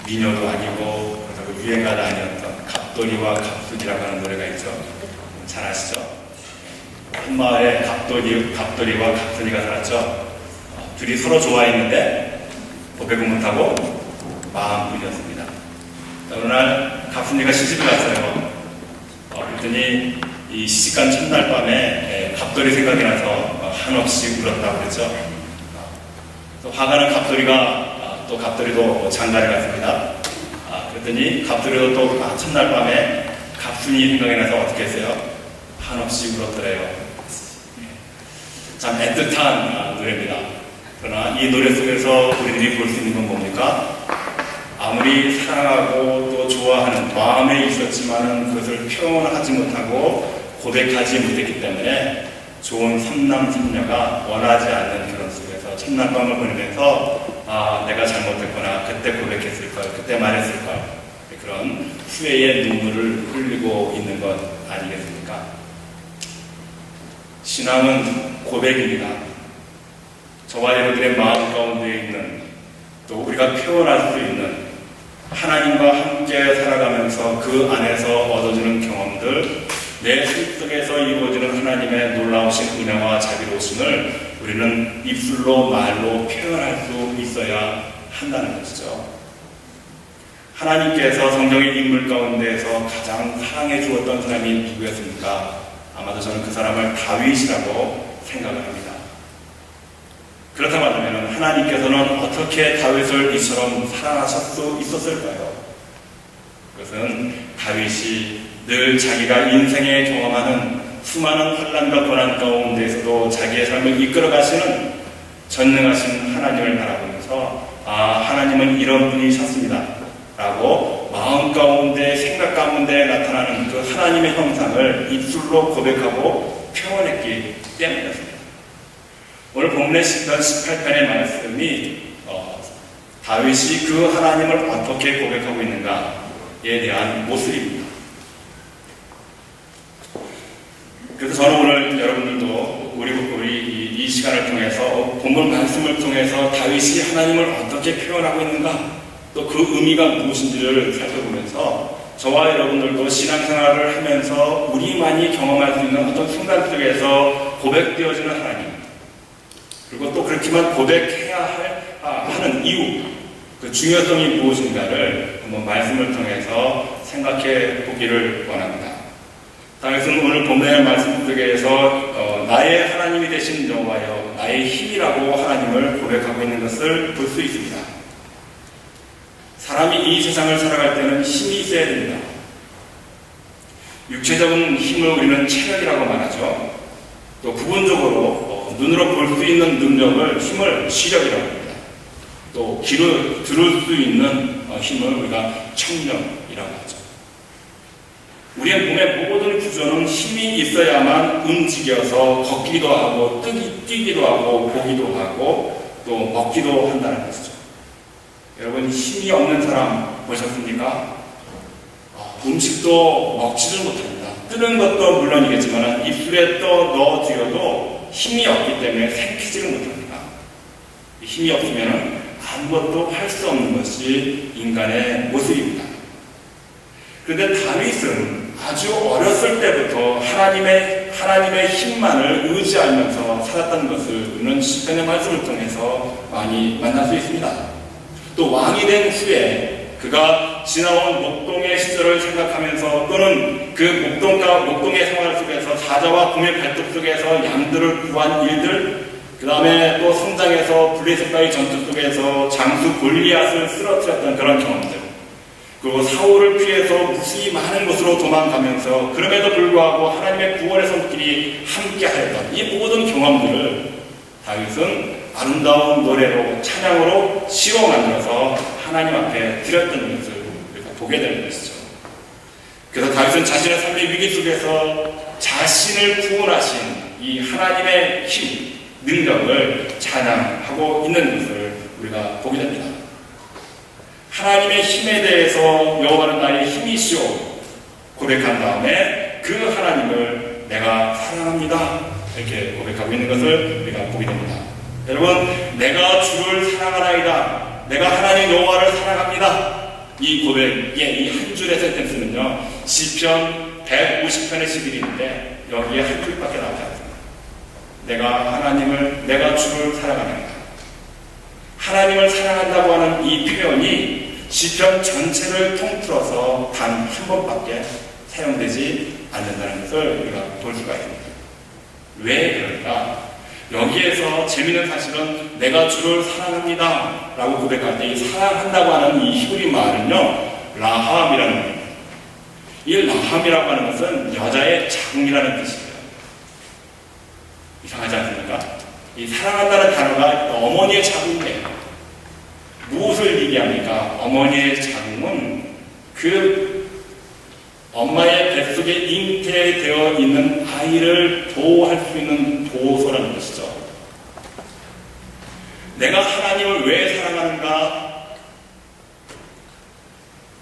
미녀도 아니고 그렇다고 유행가도 아니었던 갑돌이와 갑순이라고 하는 노래가 있죠. 잘 아시죠? 한 마을에 갑돌이와 갑순이가 살았죠. 둘이 서로 좋아했는데 고백은 못하고 마음뿐이었습니다. 어느 날 갑순이가 시집을 갔어요. 그랬더니 이 시집간 첫날 밤에 갑돌이 생각이 나서 한없이 울었다고 그랬죠. 또 화가 난 갑돌이가 또 갑돌이도 장가를 갔습니다. 그랬더니 갑돌이도 또 첫날 밤에 갑순이 생각이 나서 어떻게 했어요? 한없이 울었더래요. 참 애틋한 노래입니다. 그러나 이 노래 속에서 우리들이 볼 수 있는 건 뭡니까? 아무리 사랑하고 또 좋아하는 마음에 있었지만은 그것을 표현하지 못하고 고백하지 못했기 때문에 좋은 삼남삼녀가 원하지 않는 결혼 속에서 첫날 밤을 보내면서 내가 잘못했구나, 그때 고백했을걸, 그때 말했을걸, 그런 후회의 눈물을 흘리고 있는 것 아니겠습니까? 신앙은 고백입니다. 저와 여러분들의 마음 가운데 있는, 또 우리가 표현할 수 있는 하나님과 함께 살아가면서 그 안에서 얻어지는 경험들, 내 삶 속에서 이루어지는 하나님의 놀라우신 은혜와 자비로우심을 우리는 입술로 말로 표현할 수 있어야 한다는 것이죠. 하나님께서 성경의 인물 가운데에서 가장 사랑해 주었던 사람이 누구였습니까? 아마도 저는 그 사람을 다윗이라고 생각을 합니다. 그렇다고 하면 하나님께서는 어떻게 다윗을 이처럼 사랑하실 수 있었을까요? 그것은 다윗이 늘 자기가 인생에 경험하는 수많은 환난과 고난 가운데에서도 자기의 삶을 이끌어 가시는 전능하신 하나님을 바라보면서 하나님은 이런 분이셨습니다 라고 마음 가운데, 생각 가운데 나타나는 그 하나님의 형상을 입술로 고백하고 표현했기 때문이었습니다. 오늘 본문의 시편 18편의 말씀이 다윗이 그 하나님을 어떻게 고백하고 있는가에 대한 모습입니다. 그래서 저는 오늘 여러분들도 우리 이 시간을 통해서 본문 말씀을 통해서 다윗이 하나님을 어떻게 표현하고 있는가, 또 그 의미가 무엇인지를 살펴보면서 저와 여러분들도 신앙생활을 하면서 우리만이 경험할 수 있는 어떤 순간 속에서 고백되어지는 하나님, 그리고 또 그렇지만 고백해야 하는 이유, 그 중요성이 무엇인가를 한번 말씀을 통해서 생각해 보기를 원합니다. 다윗은 오늘 본문의 말씀 속에서 나의 하나님이 되신 여호와여, 나의 힘이라고 하나님을 고백하고 있는 것을 볼 수 있습니다. 사람이 이 세상을 살아갈 때는 힘이 있어야 됩니다. 육체적인 힘을 우리는 체력이라고 말하죠. 또 부분적으로 눈으로 볼 수 있는 능력을 힘을 시력이라고 합니다. 또 귀로 들을 수 있는 힘을 우리가 청력이라고 하죠. 우리의 몸의 모든 구조는 힘이 있어야만 움직여서 걷기도 하고 뛰기도 하고 보기도 하고 또 먹기도 한다는 것이죠. 여러분, 힘이 없는 사람 보셨습니까? 음식도 먹지를 못합니다. 뜨는 것도 물론이겠지만 입술에 또 넣어드려도 힘이 없기 때문에 삼키지를 못합니다. 힘이 없으면 아무것도 할 수 없는 것이 인간의 모습입니다. 그런데 다윗은 아주 어렸을 때부터 하나님의 힘만을 의지하면서 살았던 것을 우리는 시편의 말씀을 통해서 많이 만날 수 있습니다. 또 왕이 된 후에 그가 지나온 목동의 시절을 생각하면서 또는 그 목동의 생활 속에서 사자와 곰의 발톱 속에서 양들을 구한 일들, 그 다음에 또 성장에서 블레셋과의 전투 속에서 장수 골리앗을 쓰러뜨렸던 그런 경험들, 그리고 사울을 피해서 무수히 많은 곳으로 도망가면서 그럼에도 불구하고 하나님의 구원의 손길이 함께하였던 이 모든 경험들을 다윗은 아름다운 노래로, 찬양으로 시로 만들어서 하나님 앞에 드렸던 것을 우리가 보게 되는 것이죠. 그래서 다윗은 자신의 삶의 위기 속에서 자신을 구원하신 이 하나님의 힘, 능력을 찬양하고 있는 것을 우리가 보게 됩니다. 하나님의 힘에 대해서 여호와는 나의 힘이시오 고백한 다음에 그 하나님을 내가 사랑합니다 이렇게 고백하고 있는 것을 우리가 보게 됩니다. 여러분, 내가 주를 사랑하나이다, 내가 하나님 여호와를 사랑합니다 이 고백에 이 한 줄의 센텐스는요, 시편 150편의 11인데 여기에 한 줄밖에 나오지 않습니다. 내가 주를 사랑하는가. 하나님을 사랑한다고 하는 이 표현이 시편 전체를 통틀어서 단 한 번밖에 사용되지 않는다는 것을 우리가 볼 수가 있습니다. 왜 그럴까? 여기에서 재미있는 사실은 내가 주를 사랑합니다 라고 고백할 때 이 사랑한다고 하는 이 히브리 말은요, 라함이라는 겁니다. 이 라함이라고 하는 것은 여자의 자궁이라는 뜻이에요. 이상하지 않습니까? 이 사랑한다는 단어가 어머니의 자궁이에요. 무엇을 얘기합니까? 어머니의 자궁은 그 엄마의 뱃속에 잉태되어 있는 아이를 보호할 수 있는 보호소라는 것이죠. 내가 하나님을 왜 사랑하는가?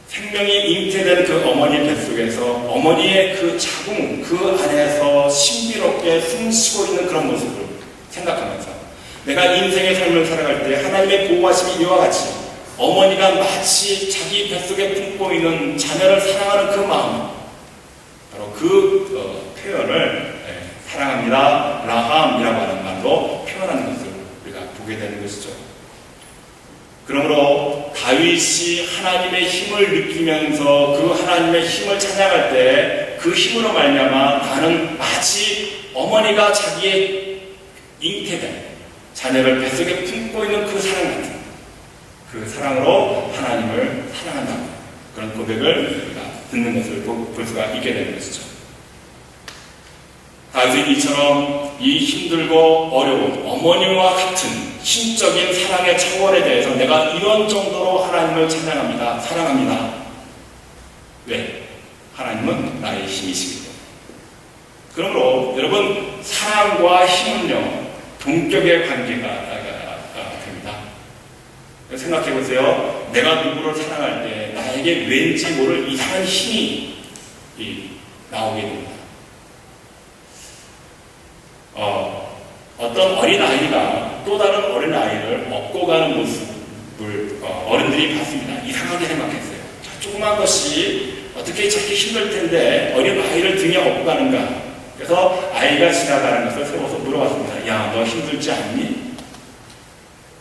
생명이 잉태된 그 어머니의 뱃속에서 어머니의 그 자궁, 그 안에서 신비롭게 숨쉬고 있는 그런 모습을 생각하면서 내가 인생의 삶을 살아갈 때 하나님의 보호하심이 이와 같이 어머니가 마치 자기 뱃속에 품고 있는 자녀를 사랑하는 그 마음, 바로 그 표현을 사랑합니다, 라함이라고 하는 말로 표현하는 것을 우리가 보게 되는 것이죠. 그러므로 다윗이 하나님의 힘을 느끼면서 그 하나님의 힘을 찬양할 때 그 힘으로 말미암아 나는 마치 어머니가 자기의 잉태된 자녀를 뱃속에 품고 있는 그 사랑 같은 그 사랑으로 하나님을 사랑한다고 그런 고백을 우리가 듣는 것을 볼 수가 있게 되는 것이죠. 다윗은 이처럼 이 힘들고 어려운 어머니와 같은 신적인 사랑의 차원에 대해서 내가 이런 정도로 하나님을 찬양합니다. 사랑합니다. 왜? 하나님은 나의 힘이시기 때문에. 그러므로 여러분, 사랑과 힘은요 동격의 관계가 됩니다. 생각해 보세요. 내가 누구를 사랑할 때 나에게 왠지 모를 이상한 힘이 나오게 됩니다. 어떤 어린아이가 또 다른 어린아이를 업고 가는 모습을 어른들이 봤습니다. 이상하게 생각했어요. 조그만 것이 어떻게 저렇게 힘들 텐데 어린아이를 등에 업고 가는가. 그래서 아이가 지나가는 것을 세워서 물어봤습니다. 야, 너 힘들지 않니?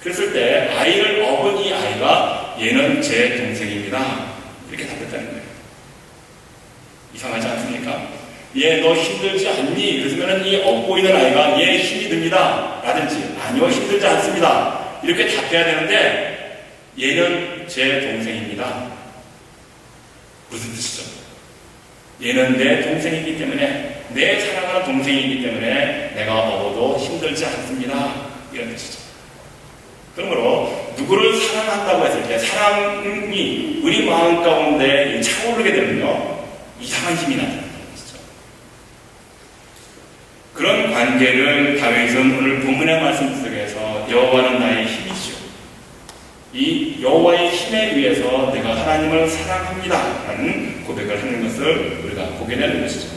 그랬을 때 아이를 업은 이 아이가 얘는 제 동생입니다. 이렇게 답했다는 거예요. 이상하지 않습니까? 얘 너 힘들지 않니? 그랬으면 이 업고 있는 아이가 얘 힘이 듭니다 라든지 아니요 힘들지 않습니다 이렇게 답해야 되는데 얘는 제 동생입니다. 무슨 뜻이죠? 얘는 내 동생이기 때문에 내 사랑하는 동생이기 때문에 내가 업어도 힘들지 않습니다 이런 뜻이죠. 그러므로 누구를 사랑한다고 했을 때 사랑이 우리 마음 가운데 차오르게 되면요 이상한 힘이 나타납니다. 그런 관계를 다윗은 오늘 본문의 말씀 속에서 여호와는 나의 힘이시오. 이 여호와의 힘에 의해서 내가 하나님을 사랑합니다 라는 고백을 하는 것을 우리가 보게 되는 것이죠.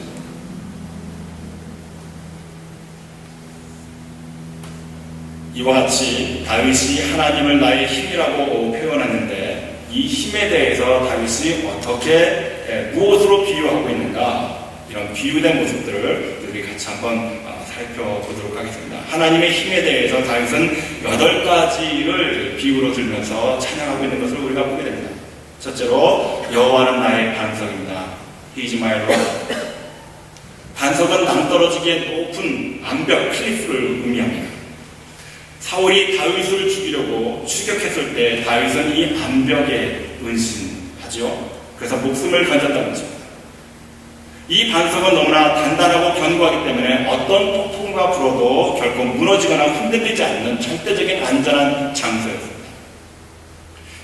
이와 같이 다윗이 하나님을 나의 힘이라고 표현하는데 이 힘에 대해서 다윗이 어떻게 무엇으로 비유하고 있는가 이런 비유된 모습들을 우리 같이 한번 살펴보도록 하겠습니다. 하나님의 힘에 대해서 다윗은 8가지를 비유로 들면서 찬양하고 있는 것을 우리가 보게 됩니다. 첫째로 여호와는 나의 반석입니다. He is my rock. 반석은 낭떠러지게 높은 암벽 클리프를 의미합니다. 사울이 다윗을 죽이려고 추격했을 때 다윗은 이 암벽에 은신하죠. 그래서 목숨을 건졌다는 거죠. 이 반석은 너무나 단단하고 견고하기 때문에 어떤 폭풍과 불어도 결코 무너지거나 흔들리지 않는 절대적인 안전한 장소였습니다.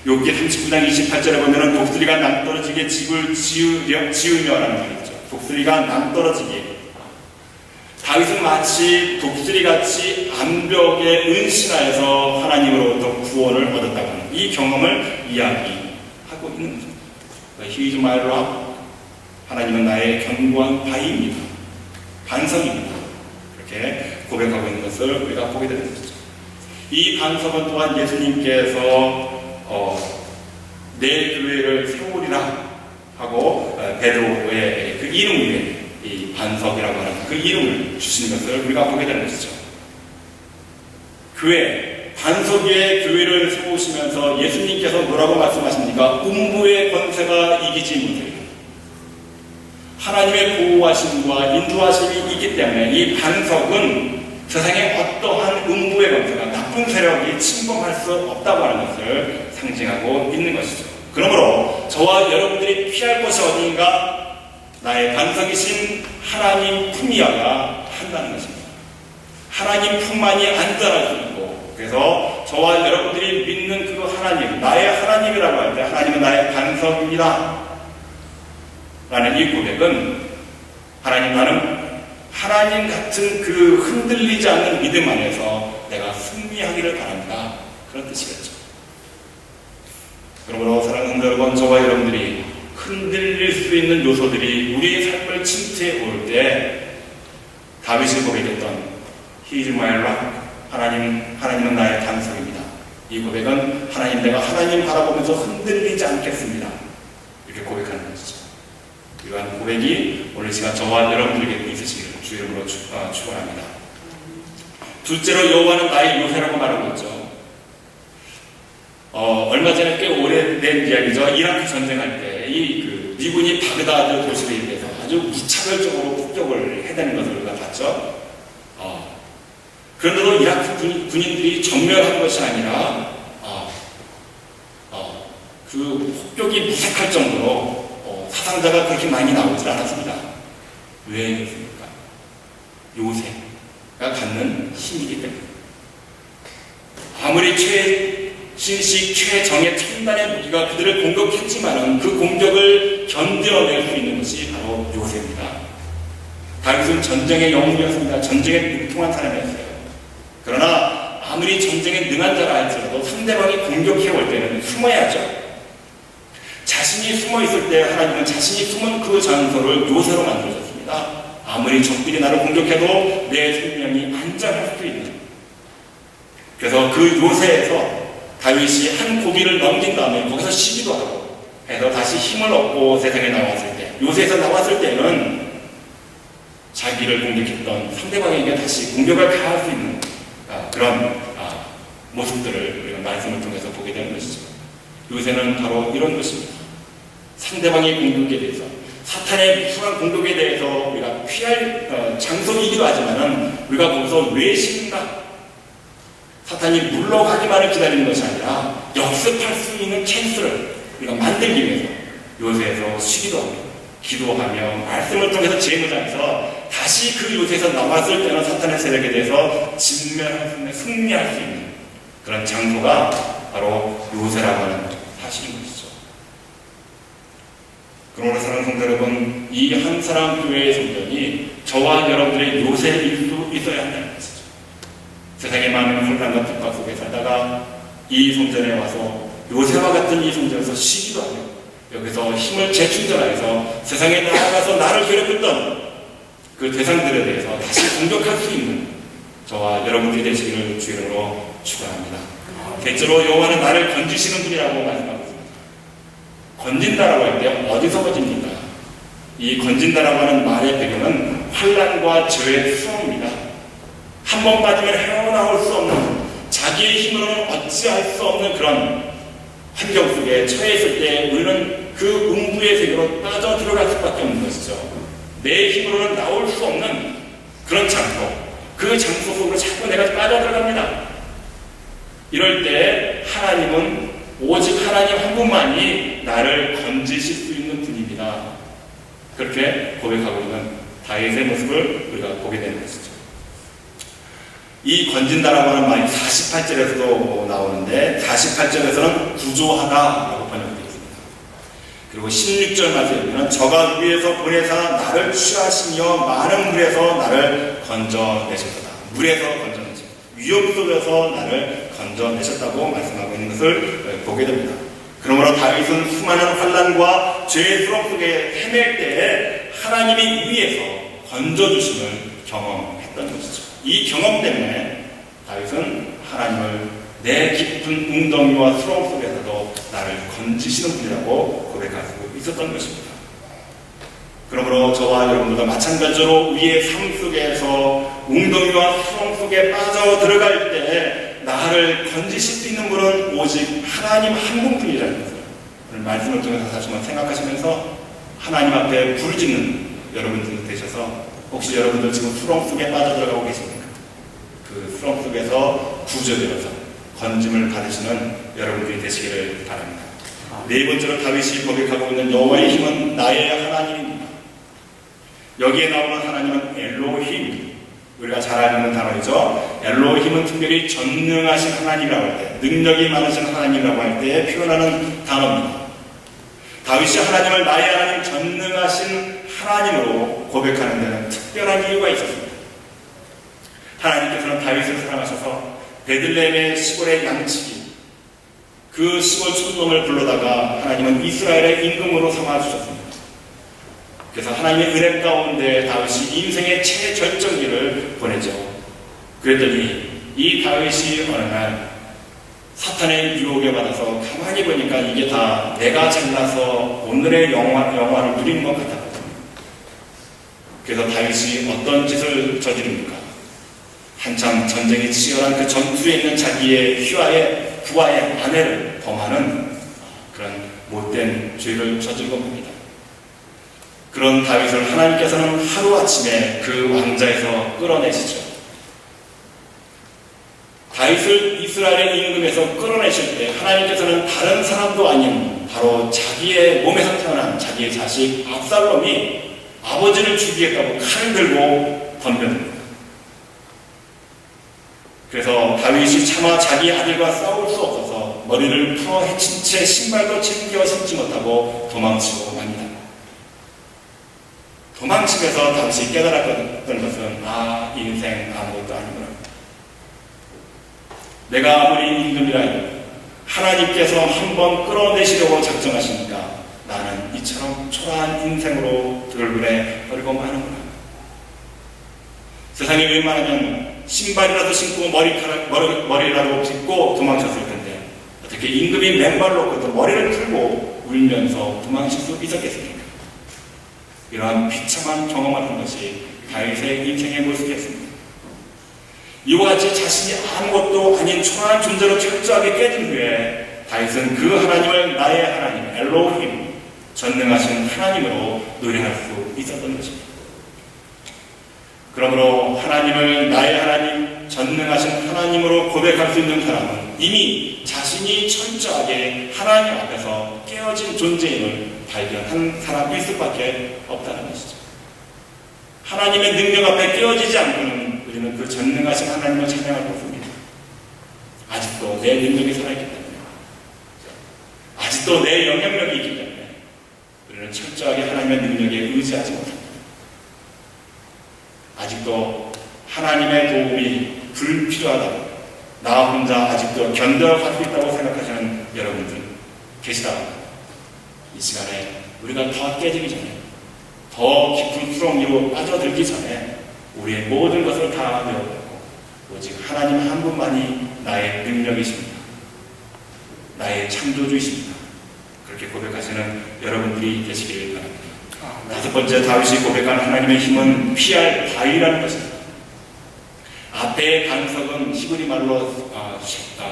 욥기 39장 28절에 보면 독수리가 낭떠러지게 집을 지으며라는 말이 있죠. 독수리가 낭떠러지게. 다윗은 마치 독수리같이 암벽에 은신하여서 하나님으로부터 구원을 얻었다고 하는 이 경험을 이야기하고 있는 것입니다. He is my rock. 하나님은 나의 견고한 바위입니다. 반석입니다. 이렇게 고백하고 있는 것을 우리가 보게 되는 것이죠. 이 반석은 또한 예수님께서 내 교회를 세우리라 하고 베드로의 그 이름 위에 이 반석이라고 하는 그 이름을 주시는 것을 우리가 보게 되는 것이죠. 교회, 반석 위에 교회를 세우시면서 예수님께서 뭐라고 말씀하십니까? 음부의 권세가 이기지 못하리라. 하나님의 보호하심과 인도하심이 있기 때문에 이 반석은 세상에 어떠한 음부의 권세가, 나쁜 세력이 침범할 수 없다고 하는 것을 상징하고 있는 것이죠. 그러므로 저와 여러분들이 피할 곳이 어디인가? 나의 반석이신 하나님 품이어야 한다는 것입니다. 하나님 품만이 안전할 수 있고, 그래서 저와 여러분들이 믿는 그 하나님, 나의 하나님이라고 할 때 하나님은 나의 반석입니다 라는 이 고백은 하나님, 나는 하나님 같은 그 흔들리지 않는 믿음 안에서 내가 승리하기를 바랍니다, 그런 뜻이겠죠. 그러므로 사랑하는 성도 여러분, 저와 여러분들이 흔들릴 수 있는 요소들이 우리의 삶을 침투해 올 때 다윗이 고백했던 He is my rock, 하나님은 나의 반석입니다. 이 고백은 하나님, 내가 하나님 바라보면서 흔들리지 않겠습니다, 이렇게 고백하는 것이죠. 이러한 고백이 오늘 시간 저와 여러분들에게 있으시기를 주 이름으로 축원합니다. 둘째로 여호와는 나의 요새라고 말하고 있죠. 얼마 전에 꽤 오래된 이야기죠. 이라크 전쟁할 때 이 미군이 바그다드 도시에 대해서 아주 무차별적으로 폭격을 해대는 것을 우리가 봤죠. 그런데도 이라크 군인들이 전멸한 것이 아니라 그 폭격이 무색할 정도로 사상자가 그렇게 많이 나오질 않았습니다. 왜 그렇습니까? 요새가 갖는 힘이기 때문에. 아무리 최신식, 최정예 첨단의 무기가 그들을 공격했지만은 그 공격을 견뎌낼 수 있는 것이 바로 요새입니다. 다윗은 전쟁의 영웅이었습니다. 전쟁에 능통한 사람이었어요. 그러나 아무리 전쟁에 능한 자라 할지라도 상대방이 공격해 올 때는 숨어야죠. 자신이 숨어 있을 때 하나님은 자신이 숨은 그 장소를 요새로 만들어줬습니다. 아무리 적들이 나를 공격해도 내 생명이 안전할 수 있는. 그래서 그 요새에서 다윗이 한 고비를 넘긴 다음에 거기서 쉬기도 하고 해서 다시 힘을 얻고 세상에 나왔을 때, 요새에서 나왔을 때는 자기를 공격했던 상대방에게 다시 공격을 가할 수 있는 그런 모습들을 우리가 말씀을 통해서 보게 되는 것이죠. 요새는 바로 이런 것입니다. 상대방의 공격에 대해서, 사탄의 무수한 공격에 대해서 우리가 피할 장소이기도 하지만은 우리가 거기서 외식과 사탄이 물러가기만을 기다리는 것이 아니라 역습할 수 있는 찬스를 우리가 만들기 위해서 요새에서 쉬기도 하고 기도하며 말씀을 통해서 재무장해서 다시 그 요새에서 나왔을 때는 사탄의 세력에 대해서 진멸할 수 있는, 승리할 수 있는 그런 장소가 바로 요새라고 하는 사실인 것이죠. 그러므로 사랑하는 성도 여러분, 이 한 사람 교회의 성전이 저와 여러분들의 요새일 수 있어야 한다는 것이죠. 세상의 많은 혼란과 핍박 속에 살다가 이 성전에 와서 요새와 같은 이 성전에서 쉬기도 하며 여기서 힘을 재충전하여서 세상에 나아가서 나를 괴롭혔던 그 대상들에 대해서 다시 공격할 수 있는 저와 여러분들이 되시기를 주 이름으로 축원합니다. 대체로 여호와는 나를 건지시는 분이라고 말씀하고 있습니다. 건진다라고 할 때 어디서 건집니까? 이 건진다라고 하는 말의 배경은 환난과 죄의 수험입니다. 한 번 빠지면 헤어나올 수 없는, 자기의 힘으로는 어찌할 수 없는 그런 환경 속에 처해있을 때 우리는 그 음부의 세계로 빠져 들어갈 수밖에 없는 것이죠. 내 힘으로는 나올 수 없는 그런 장소, 그 장소 속으로 자꾸 내가 빠져 들어갑니다. 이럴 때 하나님은 오직 하나님 한 분만이 나를 건지실 수 있는 분입니다. 그렇게 고백하고 있는 다윗의 모습을 우리가 보게 되는 것이죠. 이 건진다라고 하는 말이 48절에서도 나오는데 48절에서는 구조하다라고 번역되어 있습니다. 그리고 16절 말씀에 보면 저가 위에서 보내사 나를 취하시며 많은 물에서 나를 건져내셨다. 물에서 건져내셨다. 위험 속에서 나를 건져내셨다고 말씀하고 있는 것을 보게 됩니다. 그러므로 다윗은 수많은 환난과 죄의 수렁 속에 헤맬 때에 하나님이 위에서 건져주심을 경험했던 것이죠. 이 경험 때문에 다윗은 하나님을 내 깊은 웅덩이와 수렁 속에서도 나를 건지시는 분이라고 고백할 수 있었던 것입니다. 그러므로 저와 여러분들도 마찬가지로 우리의 삶 속에서 웅덩이와 수렁 속에 빠져 들어갈 때 나를 건지실 수 있는 분은 오직 하나님 한 분뿐이라는 것을 오늘 말씀을 통해서 다시 한번 생각하시면서 하나님 앞에 부르짖는 여러분들 되셔서, 혹시 여러분들 지금 수렁 속에 빠져 들어가고 계십니까? 그 수렁 속에서 구조되어서 건짐을 받으시는 여러분들이 되시기를 바랍니다. 네 번째로 다윗이 고백하고 있는 여호와의 힘은 나의 하나님입니다. 여기에 나오는 하나님은 엘로힘, 우리가 잘 알고 있는 단어이죠. 엘로힘은 특별히 전능하신 하나님이라고 할 때, 능력이 많으신 하나님이라고 할 때 표현하는 단어입니다. 다윗이 하나님을 나의 하나님, 전능하신 하나님으로 고백하는 데는 특별한 이유가 있었습니다. 하나님께서는 다윗을 사랑하셔서 베들레헴의 시골의 양치기, 그 시골 촌놈을 불러다가 하나님은 이스라엘의 임금으로 삼아주셨습니다. 그래서 하나님의 은혜 가운데 다윗이 인생의 최절정기를 보내죠. 그랬더니 이 다윗이 어느 날 사탄의 유혹에 받아서 가만히 보니까 이게 다 내가 잘나서 오늘의 영화를 누리는 것 같았거든요. 그래서 다윗이 어떤 짓을 저지릅니까? 한참 전쟁이 치열한 그 전투에 있는 자기의 휘하의 부하의 아내를 범하는 그런 못된 죄를 저지르고 봅니다. 그런 다윗을 하나님께서는 하루아침에 그 왕자에서 끌어내시죠. 다윗을 이스라엘의 임금에서 끌어내실 때 하나님께서는 다른 사람도 아닌 바로 자기의 몸에서 태어난 자기의 자식 압살롬이 아버지를 죽이겠다고 칼을 들고 덤벼듭니다. 그래서 다윗이 차마 자기 아들과 싸울 수 없어서 머리를 풀어 헤친 채 신발도 챙겨 신지 못하고 도망치고 맙니다. 도망치면서 다윗이 깨달았던 것은 인생 아무것도 아니구나. 내가 아무리 임금이라 해도 하나님께서 한번 끌어내시려고 작정하시니까 나는 이처럼 초라한 인생으로 돌고래 버리고 마는구나. 세상에 웬만하면 신발이라도 신고 머리라도 빗고 도망쳤을 텐데 어떻게 임금이 맨발로 걷고 머리를 풀고 울면서 도망칠 수 있었겠습니까? 이러한 비참한 경험을 한 것이 다윗의 인생의 모습이었습니다. 이와 같이 자신이 아무것도 아닌 초라한 존재로 철저하게 깨진 후에 다윗은 그 하나님을 나의 하나님, 엘로힘, 전능하신 하나님으로 노래할 수 있었던 것입니다. 그러므로 하나님을 나의 하나님, 전능하신 하나님으로 고백할 수 있는 사람은 이미 자신이 철저하게 하나님 앞에서 깨어진 존재임을 발견한 사람일 수밖에 없다는 것이죠. 하나님의 능력 앞에 깨어지지 않고는 우리는 그 전능하신 하나님을 찬양할 수 없습니다. 아직도 내 능력이 살아있기 때문에, 아직도 내 영향력이 있기 때문에 우리는 철저하게 하나님의 능력에 의지하지 못합니다. 아직도 하나님의 도움이 불필요하다고, 나 혼자 아직도 견뎌갈 수 있다고 생각하시는 여러분들 계시다고, 이 시간에 우리가 더 깨지기 전에, 더 깊은 수렁으로 빠져들기 전에 우리의 모든 것을 다 내어놓고 오직 하나님 한 분만이 나의 능력이십니다. 나의 창조주이십니다. 그렇게 고백하시는 여러분들이 되시길 바랍니다. 다섯 번째, 다윗이 고백한 하나님의 힘은 피할 바위라는 것입니다. 앞에 반석은 히브리 말로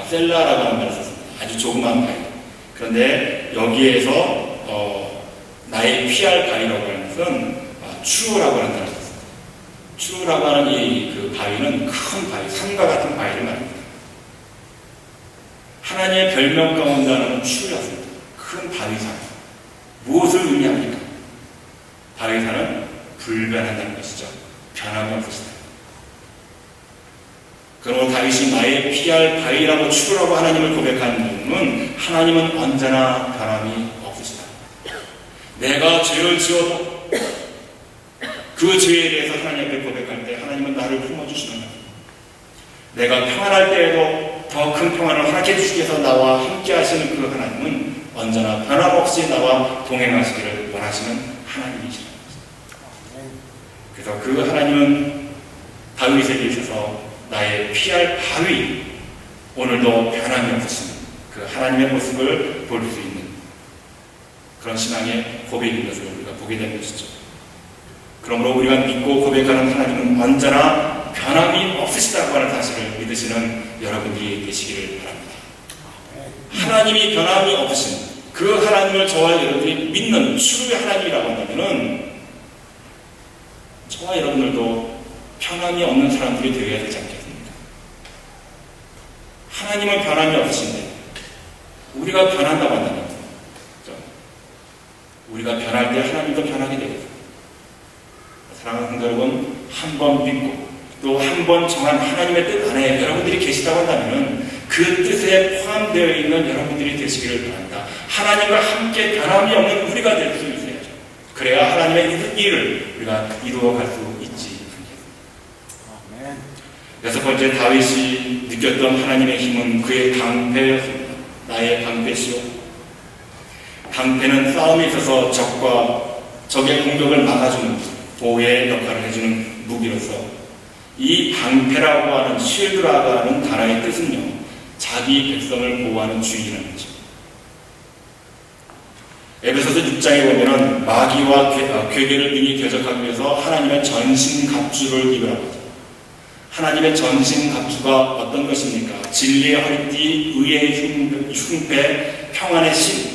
셀라라고 하는 말을 썼습니다. 아주 조그만 바위. 그런데 여기에서 나의 피할 바위라고 하는 것은 추라고 하는 단어를 썼습니다. 추라고 하는 그 바위는 큰 바위, 산과 같은 바위를 말합니다. 하나님의 별명 가운데 하나는 추였습니다. 큰 바위산. 무엇을 의미합니까? 바위산은 불변한다는 것이죠. 변함이 없으시다. 그러므로 다윗이 나의 피할 바위라고 추라고 하나님을 고백하는 이유는 하나님은 언제나 변함이 없으시다. 내가 죄를 지어도 그 죄에 대해서 하나님 앞에 고백할 때 하나님은 나를 품어주시는 거예요. 내가 평안할 때에도 더 큰 평안을 허락해 주시기 위해서 나와 함께 하시는 그 하나님은 언제나 변함없이 나와 동행하시기를 원하시는 하나님이시다. 그래서 그 하나님은 다윗에게 있어서 나의 피할 바위, 오늘도 변함이 없으신 그 하나님의 모습을 볼 수 있는 그런 신앙의 고백인 것을 우리가 보게 되는 것이죠. 그러므로 우리가 믿고 고백하는 하나님은 언제나 변함이 없으시다고 하는 사실을 믿으시는 여러분들이 되시기를 바랍니다. 하나님이 변함이 없으신 그 하나님을 저와 여러분들이 믿는 추루의 하나님이라고 한다면 저와 여러분들도 변함이 없는 사람들이 되어야 되지 않겠습니까? 하나님은 변함이 없으신데 우리가 변한다고 한다면 우리가 변할 때 하나님도 변하게 되겠습니다. 사랑하는 성도 여러분, 한 번 믿고 또 한 번 정한 하나님의 뜻 안에 여러분들이 계시다고 한다면 그 뜻에 포함되어 있는 여러분들이 되시기를 바랍니다. 하나님과 함께 변함이 없는 우리가 될 수 있어야죠. 그래야 하나님의 일을 우리가 이루어갈 수 있지 않겠습니까? 여섯 번째, 다윗이 느꼈던 하나님의 힘은 그의 방패였습니다. 나의 방패시오. 방패는 싸움에 있어서 적의 공격을 막아주는 보호의 역할을 해주는 무기로서 이 방패라고 하는 쉴드라고 하는 단어의 뜻은요, 자기 백성을 보호하는 주인이라는 거죠. 에베소서 6장에 보면은 마귀와 괴계를 능히 대적하기 위해서 하나님의 전신갑주를 입으라고 하죠. 하나님의 전신갑주가 어떤 것입니까? 진리의 허리띠, 의의 흉배, 평안의 신,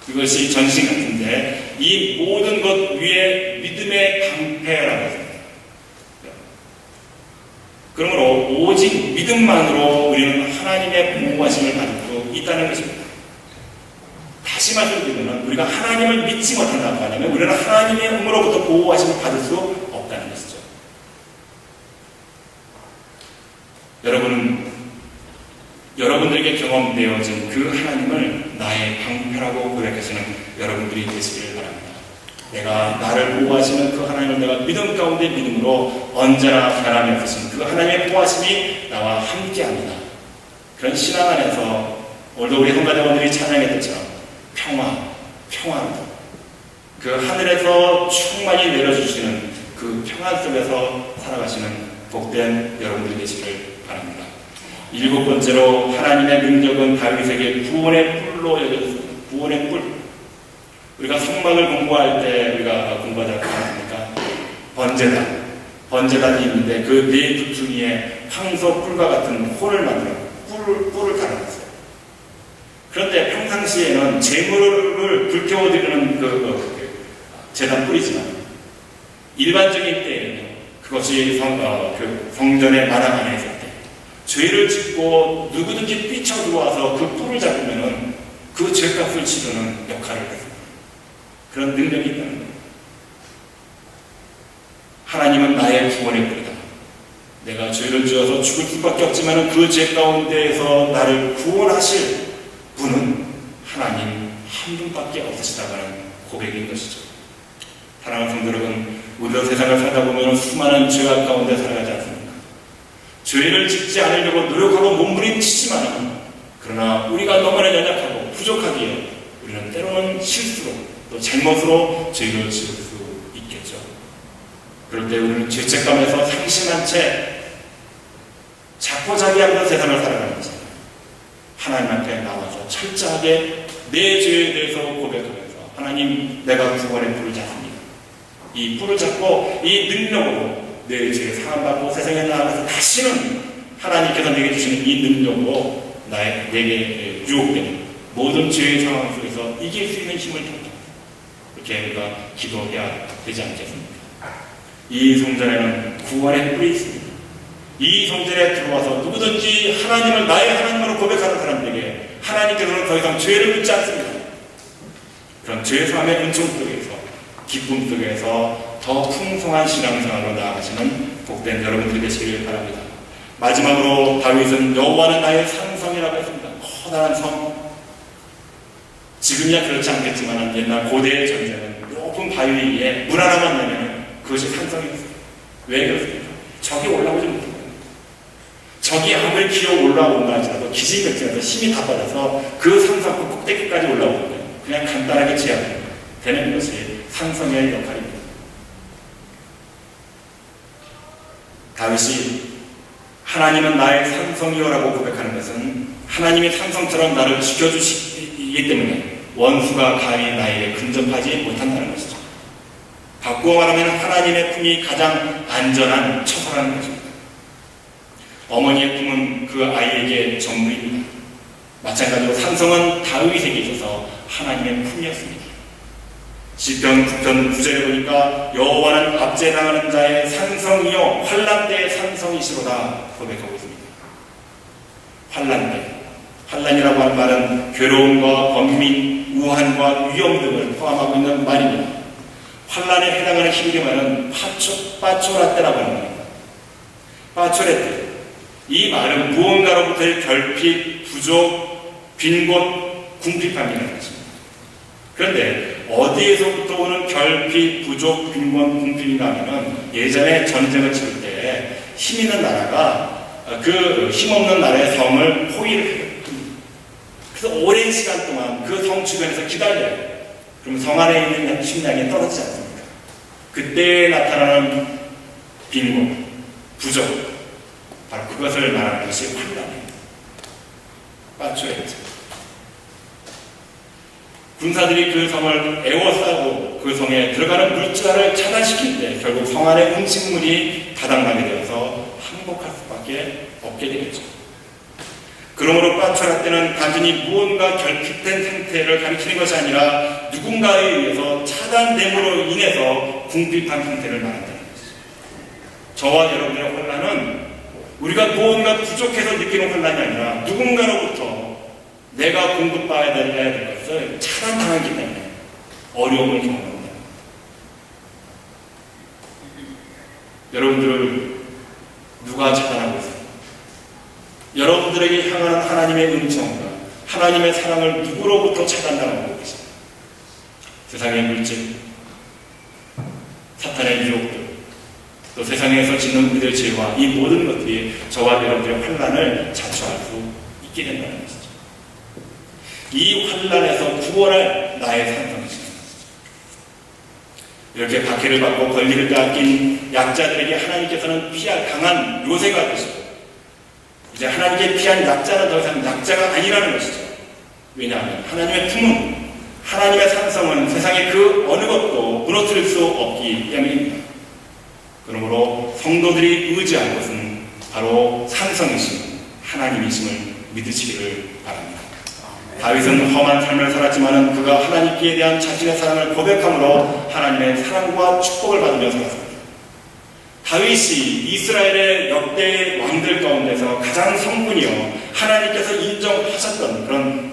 그것이 전신갑주인데 이 모든 것 위에 믿음의 방패라고 합니다. 그러므로 오직 믿음만으로 우리는 하나님의 보호하심을 받을 수 있다는 것입니다. 다시 말씀드리면 우리가 하나님을 믿지 못한다고 하면 우리는 하나님의 음으로부터 보호하심을 받을 수 없다는 것이죠. 여러분들에게 경험되어진 그 하나님을 나의 방패라고 고백하시는 여러분들이 되시기를 바랍니다. 내가 나를 보호하시는 그 하나님을 내가 믿음 가운데 믿음으로 언제나 변함이 없으신 그 하나님의 보호하심이 나와 함께합니다. 그런 신앙 안에서 오늘도 우리 성가대원들이 찬양했던 것처럼 평안, 그 하늘에서 충만히 내려주시는 그 평안 속에서 살아가시는 복된 여러분들이 되시기를 바랍니다. 일곱 번째로 하나님의 능력은 다윗에게 구원의 뿔로 여겨졌습니다. 구원의 뿔. 우리가 성막을 공부할 때 우리가 공부하지 않습니까? 번제단이 있는데 그 네 두퉁이에 황소 뿔과 같은 홀을 만들어 뿔을 달아놨어요. 그런데 평상시에는 제물을 불태워드리는 그 제단 뿔이지만 일반적인 때에는 그것이 성전의 마당 안에 있을 때 죄를 짓고 누구든지 뛰쳐 들어와서 그 뿔을 잡으면은 그 죄값을 치르는 역할을 했습니다. 그런 능력이 있다는 거예요. 하나님은 나의 구원의 뿔이다. 내가 죄를 지어서 죽을 수밖에 없지만 그 죄 가운데에서 나를 구원하실 분은 하나님 한 분밖에 없으시다는 고백인 것이죠. 사랑하는 성도 여러분, 우리가 세상을 살다 보면 수많은 죄악 가운데 살아가지 않습니까? 죄를 짓지 않으려고 노력하고 몸부림치지만 그러나 우리가 너무나 연약하고 부족하기에 우리는 때로는 실수로 또 잘못으로 죄를 지을 수 있겠죠. 그럴 때 우리는 죄책감에서 상심한 채 자포자기하면서 세상을 살아가는 것입니다. 하나님한테 나와서 철저하게 내 죄에 대해서 고백하면서 하나님, 내가 구원의 뿔을 잡습니다. 이 뿔을 잡고 이 능력으로 내 죄에 사함받고 세상에 나아가서 다시는 하나님께서 내게 주시는 이 능력으로 내게 유혹되는 모든 죄의 상황 속에서 이길 수 있는 힘을 줍니다. 이렇게 우리가 기도해야 되지 않겠습니까? 이 성전에는 구원의 뿔이 있습니다. 이 성전에 들어와서 누구든지 하나님을 나의 하나님으로 고백하는 사람들에게 하나님께서는 더 이상 죄를 묻지 않습니다. 그런 죄 사함의 은총 속에서 기쁨 속에서 더 풍성한 신앙생활로 나아가시는 복된 여러분들이 되시기를 바랍니다. 마지막으로 다윗은 여호와는 나의 산성이라고 했습니다. 커다란 성. 지금이야 그렇지 않겠지만 옛날 고대의 전쟁은 높은 바위 위에 물 하나만 내면 그것이 산성이었어요. 왜 그렇습니까? 적이 올라오지 못합니다. 적이 아무리 기어 올라온다 할지라도 기진맥진해서 힘이 다 빠져서 그 산성 꼭대기까지 올라오거든요. 그냥 간단하게 제압되는 것이 산성의 역할입니다. 다윗이 하나님은 나의 산성이요라고 고백하는 것은 하나님이 산성처럼 나를 지켜주시기 때문에 원수가 감히 나에게 근접하지 못한다는 것이죠. 바꾸어 말하면 하나님의 품이 가장 안전한 처소라는 것입니다. 어머니의 품은 그 아이에게 전부입니다. 마찬가지로 산성은 다윗에게 있어서 하나님의 품이었습니다. 시편 9편 9절에 보니까 여호와는 압제당하는 자의 산성이요 환난 때의 산성이시로다 고백하고 있습니다. 환난 때, 환난이라고 하는 말은 괴로움과 번민, 우한과 위험 등을 포함하고 있는 말입니다. 환난에 해당하는 히브리 말은 빠초라떼라고 하는 말입니다. 빠초라떼. 이 말은 무언가로부터의 결핍, 부족, 빈곤, 궁핍함이라는 것입니다. 그런데 어디에서부터 오는 결핍, 부족, 빈곤, 궁핍인가 하면 예전에 전쟁을 치를 때 힘 있는 나라가 그 힘없는 나라의 성을 포위를 해요. 그래서 오랜 시간 동안 그 성 주변에서 기다려요. 그럼 성 안에 있는 식량이 떨어지지 않습니까? 그때 나타나는 빈곤, 부족, 바로 그것을 말하는 것이 환난이에요. 빠초였죠. 군사들이 그 성을 에워싸고 그 성에 들어가는 물자를 차단시킬 때 결국 성 안의 음식물이 바닥나게 되어서 항복할 수밖에 없게 되겠죠. 그러므로 빠초라떼는 단순히 무언가 결핍된 상태를 가리키는 것이 아니라 누군가에 의해서 차단됨으로 인해서 궁핍한 상태를 말한다는 것이죠. 저와 여러분의 혼란은 우리가 무언가 부족해서 느끼는 혼란이 아니라 누군가로부터 내가 공급받아야 될 것을 차단당하기 때문에 어려움을 겪는다. 여러분들을 누가 차단하고 있어요? 여러분들에게 향하는 하나님의 은총과 하나님의 사랑을 누구로부터 차단당하고 계십니까? 세상의 물질, 사탄의 유혹들, 또 세상에서 짓는 우리들의 죄와 이 모든 것들이 저와 여러분들의 환난을 자초할 수 있게 된다는 것이죠. 이 환난에서 구원할 나의 산성이십니다. 이렇게 박해를 받고 권리를 빼앗긴 약자들에게 하나님께서는 강한 요새가 되시고 이제 하나님께 피한 약자는 더 이상 약자가 아니라는 것이죠. 왜냐하면 하나님의 품은 하나님의 산성은 세상의 그 어느 것도 무너뜨릴 수 없기 때문입니다. 그러므로 성도들이 의지할 것은 바로 산성이신 하나님이심을 믿으시기를 바랍니다. 다윗은 험한 삶을 살았지만 그가 하나님께 대한 자신의 사랑을 고백함으로 하나님의 사랑과 축복을 받으며 살았습니다. 다윗이 이스라엘의 역대 왕들 가운데서 가장 성분이요 하나님께서 인정하셨던 그런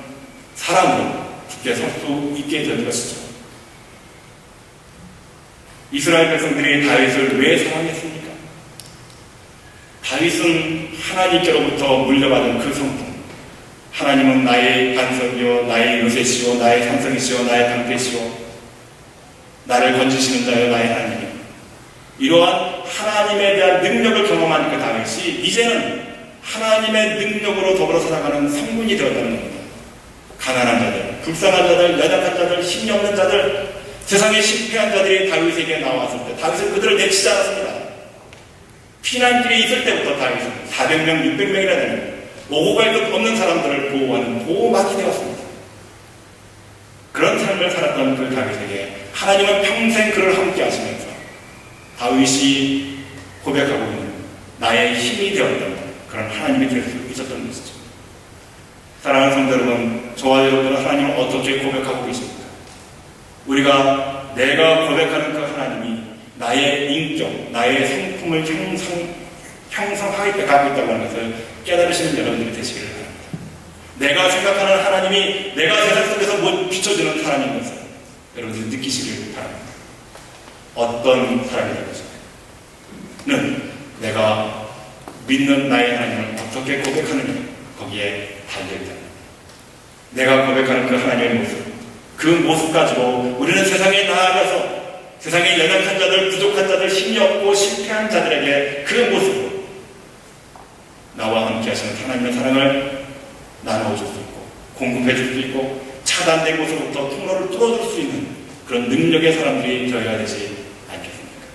사람으로 굳게 설 수 있게 된 것이죠. 이스라엘 백성들이 다윗을 왜 사랑했습니까? 다윗은 하나님께로부터 물려받은 그 성품, 하나님은 나의 반석이요 나의 요새시요 나의 산성이시요 나의 방패시요 나를 건지시는 자요 나의 하나님이요, 이러한 하나님에 대한 능력을 경험한 그 다윗이 이제는 하나님의 능력으로 더불어 살아가는 성분이 되었다는 겁니다. 가난한 자들, 불쌍한 자들, 연약한 자들, 힘이 없는 자들, 세상에 실패한 자들이 다윗에게 나왔을 때 다윗은 그들을 내치지 않았습니다. 피난길에 있을 때부터 다윗은 400명, 600명이나 되는 오고 갈 것 없는 사람들을 보호하는 보호막이 되었습니다. 그런 삶을 살았던 그 다윗에게 하나님은 평생 그를 함께 하시면서 다윗이 고백하고 있는 나의 힘이 되었던 그런 하나님이 될 수 있었던 것이죠. 사랑하는 성도 여러분, 저와 여러분은 하나님을 어떻게 고백하고 계십니까? 우리가 내가 고백하는 그 하나님이 나의 인격, 나의 성품을 형성하게 가고 있다고 하는 것을 깨달으시는 여러분들이 되시기를 바랍니다. 내가 생각하는 하나님이 내가 세상 속에서 못 비춰주는 하나님인 것을 여러분들이 느끼시길 바랍니다. 어떤 사람이 될 것인가?는 내가 믿는 나의 하나님을 어떻게 고백하느냐, 거기에 달려있다. 내가 고백하는 그 하나님의 모습, 그 모습 가지고 우리는 세상에 나아가서 세상의 연약한 자들, 부족한 자들, 힘이 없고 실패한 자들에게 그 모습으로 나와 함께 하시는 하나님의 사랑을 나눠줄 수 있고 공급해 줄 수 있고 차단된 곳으로부터 통로를 뚫어줄 수 있는 그런 능력의 사람들이 되어야 되지 않겠습니까?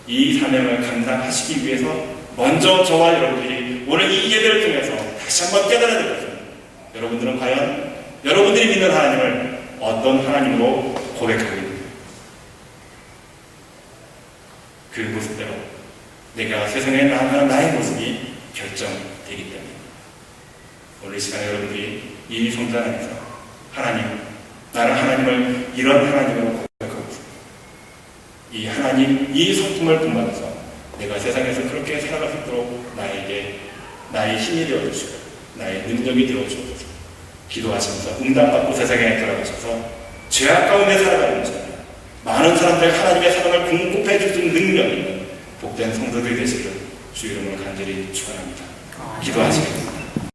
이 사명을 감당하시기 위해서 먼저 저와 여러분들이 오늘 이 예배를 통해서 다시 한번 깨달아야 될 것은 여러분들은 과연 여러분들이 믿는 하나님을 어떤 하나님으로 고백하고 있는가? 그 모습대로 내가 세상에 나아가는 나의 모습이 결정되기 때문에 오늘 이 시간에 여러분들이 이 성전 안에서 하나님, 나는 하나님을 이런 하나님으로 고백하고 있습니다. 이 하나님, 이 성품을 본받아서 내가 세상에서 그렇게 살아갈 수 있도록 나에게 나의 힘이 되어주시고 나의 능력이 되어주옵소서. 기도하시면서 응답받고 세상에 돌아가셔서 죄악 가운데 살아가는 것입니다. 많은 사람들 하나님의 사랑을 공급해 줄 수 있는 능력이 있는 복된 성도들이 되시기를 주 이름으로 간절히 축원합니다. 기도하시겠습니다.